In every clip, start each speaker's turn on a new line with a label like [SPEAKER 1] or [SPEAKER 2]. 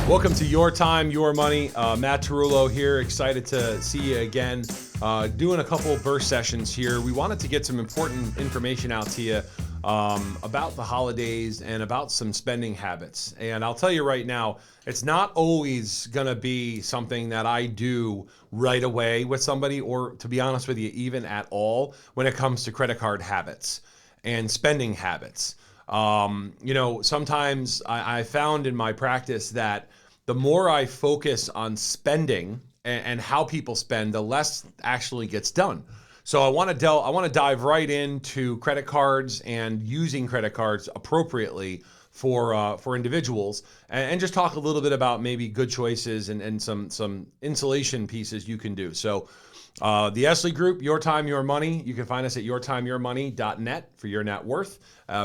[SPEAKER 1] Welcome to Your Time, Your Money. Matt Tarullo here. Excited to see you again. Doing a couple burst sessions here. We wanted to get some important information out to you about the holidays and about some spending habits. And I'll tell you right now, it's not always going to be something that I do right away with somebody, or to be honest with you, even at all when it comes to credit card habits and spending habits. Sometimes I found in my practice that the more I focus on spending and how people spend, the less actually gets done. So I want to dive right into credit cards and using credit cards appropriately for individuals, and just talk a little bit about maybe good choices and some insulation pieces you can do. So the Esley Group, Your Time, Your Money. You can find us at yourtimeyourmoney.net for your net worth.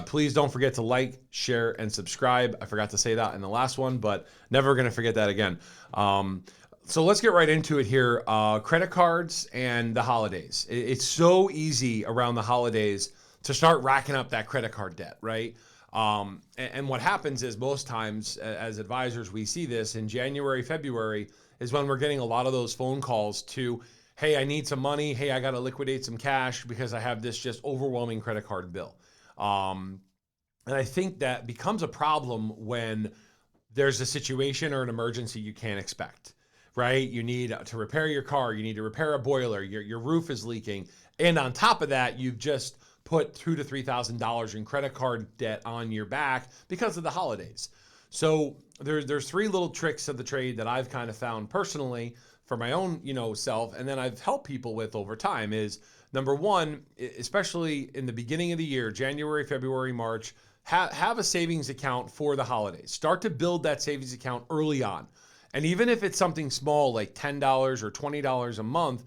[SPEAKER 1] Please don't forget to like, share, and subscribe. I forgot to say that in the last one, but never going to forget that again. So let's get right into it here. Credit cards and the holidays. It's so easy around the holidays to start racking up that credit card debt, right? And what happens is most times as advisors, we see this in January, February is when we're getting a lot of those phone calls to, hey, I need some money. Hey, I got to liquidate some cash because I have this just overwhelming credit card bill. And I think that becomes a problem when there's a situation or an emergency you can't expect, right? You need to repair your car. You need to repair a boiler. Your roof is leaking. And on top of that, you've just put $2,000 to $3,000 in credit card debt on your back because of the holidays. So there's three little tricks of the trade that I've kind of found personally for my own, self, and then I've helped people with over time is, number one, especially in the beginning of the year, January, February, March, have a savings account for the holidays. Start to build that savings account early on. And even if it's something small like $10 or $20 a month,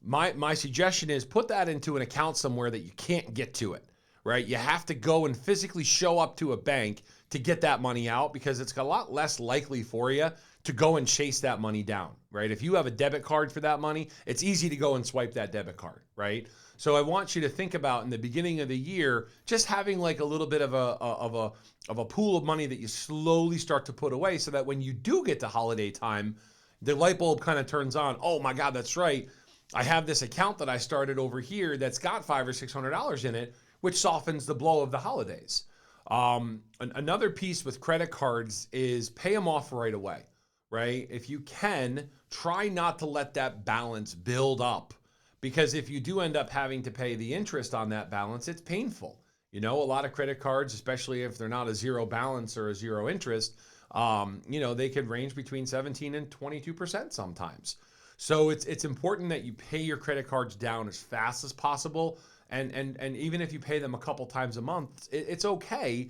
[SPEAKER 1] my suggestion is put that into an account somewhere that you can't get to it, right? You have to go and physically show up to a bank to get that money out because it's a lot less likely for you to go and chase that money down, right? If you have a debit card for that money, it's easy to go and swipe that debit card, right? So I want you to think about in the beginning of the year, just having like a little bit of a pool of money that you slowly start to put away so that when you do get to holiday time, the light bulb kind of turns on. Oh my God, that's right. I have this account that I started over here that's got $500 or $600 in it, which softens the blow of the holidays. Another piece with credit cards is pay them off right away, right? If you can, try not to let that balance build up, because if you do end up having to pay the interest on that balance, it's painful. A lot of credit cards, especially if they're not a zero balance or a zero interest, they could range between 17 and 22% sometimes. So it's important that you pay your credit cards down as fast as possible. And even if you pay them a couple times a month, it's okay.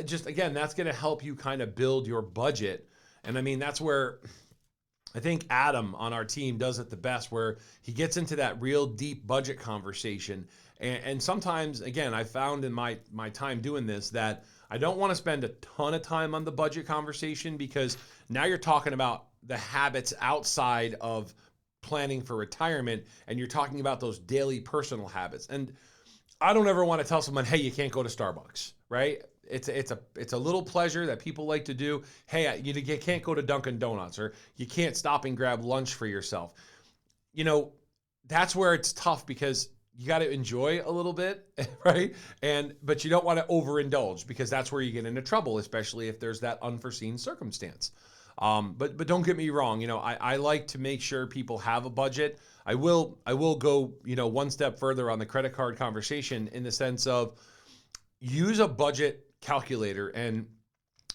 [SPEAKER 1] Just again, that's going to help you kind of build your budget. And I mean, that's where I think Adam on our team does it the best, where he gets into that real deep budget conversation. And sometimes, again, I found in my time doing this that I don't want to spend a ton of time on the budget conversation, because now you're talking about the habits outside of planning for retirement, and you're talking about those daily personal habits. And I don't ever want to tell someone, hey, you can't go to Starbucks, right? It's a little pleasure that people like to do. Hey, you can't go to Dunkin' Donuts, or you can't stop and grab lunch for yourself. That's where it's tough, because you got to enjoy a little bit, right? But you don't want to overindulge, because that's where you get into trouble, especially if there's that unforeseen circumstance. But don't get me wrong. I like to make sure people have a budget. I will go, one step further on the credit card conversation, in the sense of use a budget calculator. And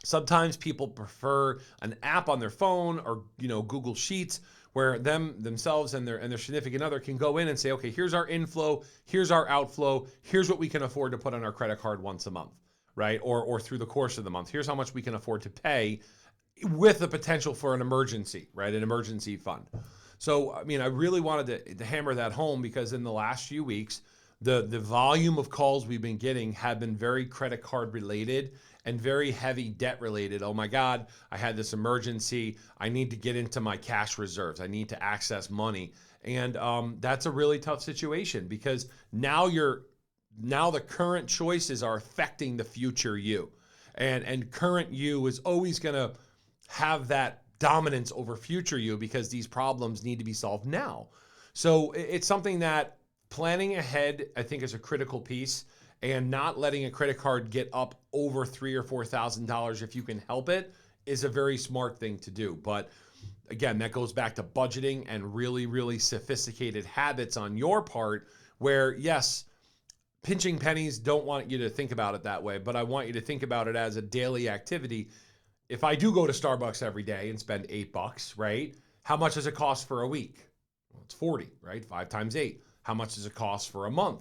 [SPEAKER 1] sometimes people prefer an app on their phone, or, Google Sheets, where themselves and their significant other can go in and say, okay, here's our inflow, here's our outflow, here's what we can afford to put on our credit card once a month, right? Or through the course of the month. Here's how much we can afford to pay, with the potential for an emergency, right? An emergency fund. So, I mean, I really wanted to hammer that home, because in the last few weeks, the volume of calls we've been getting have been very credit card related and very heavy debt related. Oh my God, I had this emergency. I need to get into my cash reserves. I need to access money. And that's a really tough situation, because now the current choices are affecting the future you. And current you is always going to have that dominance over future you, because these problems need to be solved now. So it's something that planning ahead, I think, is a critical piece, and not letting a credit card get up over $3,000 or $4,000 if you can help it is a very smart thing to do. But again, that goes back to budgeting and really, really sophisticated habits on your part, where yes, pinching pennies, don't want you to think about it that way, but I want you to think about it as a daily activity. If I do go to Starbucks every day and spend $8, right? How much does it cost for a week? Well, it's 40, right? 5 times 8. How much does it cost for a month?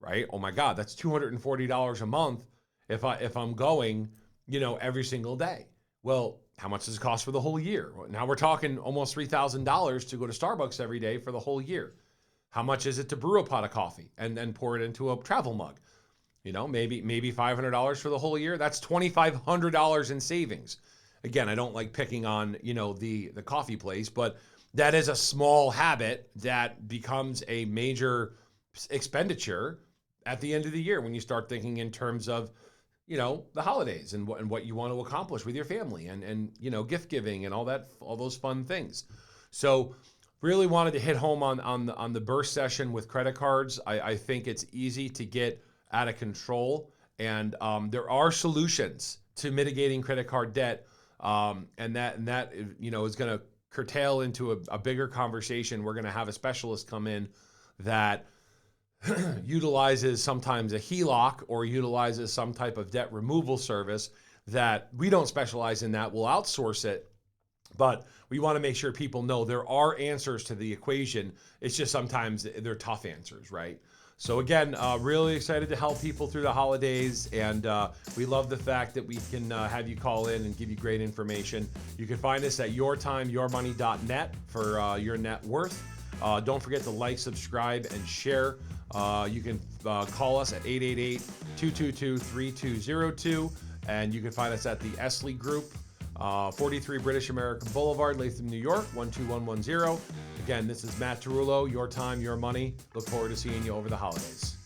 [SPEAKER 1] Right? Oh my God, that's $240 a month if I'm going, every single day. Well, how much does it cost for the whole year? Well, now we're talking almost $3,000 to go to Starbucks every day for the whole year. How much is it to brew a pot of coffee and then pour it into a travel mug? Maybe $500 for the whole year. That's $2,500 in savings. Again, I don't like picking on, the coffee place, but that is a small habit that becomes a major expenditure at the end of the year when you start thinking in terms of, the holidays and what you want to accomplish with your family and gift giving and all those fun things. So really wanted to hit home on the burst session with credit cards. I think it's easy to get out of control, and there are solutions to mitigating credit card debt, and that is going to curtail into a bigger conversation. We're going to have a specialist come in that utilizes sometimes a HELOC or utilizes some type of debt removal service that we don't specialize in. That we'll outsource it, but we want to make sure people know there are answers to the equation. It's just sometimes they're tough answers, right? So again, really excited to help people through the holidays, and we love the fact that we can have you call in and give you great information. You can find us at yourtimeyourmoney.net for your net worth. Don't forget to like, subscribe, and share. You can call us at 888-222-3202, and you can find us at the Esley Group, 43 British American Boulevard, Latham, New York, 12110. Again, this is Matt Tarullo, Your Time, Your Money. Look forward to seeing you over the holidays.